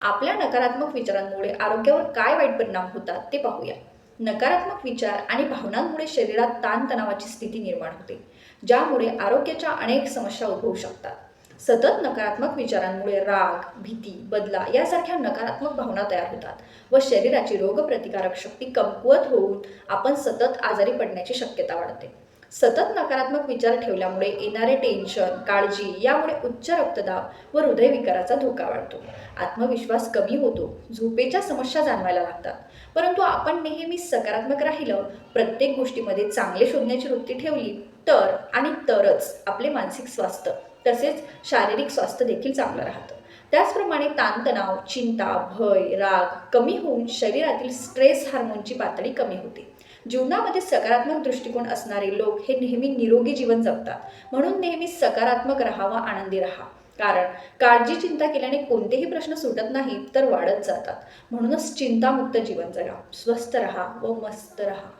आपल्या नकारात्मक विचारांमुळे आरोग्यावर काय वाईट परिणाम होतात ते पाहूया. नकारात्मक विचार आणि भावनांमुळे शरीरात ताणतणावाची स्थिती निर्माण होते, ज्यामुळे आरोग्याच्या अनेक समस्या उद्भवू शकतात. सतत नकारात्मक विचारांमुळे राग, भीती, बदला यासारख्या नकारात्मक भावना तयार होतात व शरीराची रोगप्रतिकारक शक्ती कमकुवत होऊन आपण सतत आजारी पडण्याची शक्यता वाढते. सतत नकारात्मक विचार ठेवल्यामुळे येणारे टेन्शन, काळजी यामुळे उच्च रक्तदाब व हृदयविकाराचा धोका वाढतो. आत्मविश्वास कमी होतो, झोपेच्या समस्या जाणवायला लागतात. परंतु आपण नेहमी सकारात्मक राहिलं, प्रत्येक गोष्टीमध्ये चांगले शोधण्याची वृत्ती ठेवली तरच आपले मानसिक स्वास्थ्य तसेच शारीरिक स्वास्थ्य देखील चांगलं राहतं. त्याचप्रमाणे ताणतणाव, चिंता, भय, राग कमी होऊन शरीरातील स्ट्रेस हार्मोनची पातळी कमी होते. जीवनामध्ये सकारात्मक दृष्टिकोन असणारे लोक हे नेहमी निरोगी जीवन जगतात. म्हणून नेहमी सकारात्मक राहा व आनंदी राहा. कारण काळजी चिंता केल्याने कोणतेही प्रश्न सुटत नाहीत तर वाढत जातात. म्हणूनच चिंतामुक्त जीवन जगा, स्वस्थ राहा व मस्त राहा.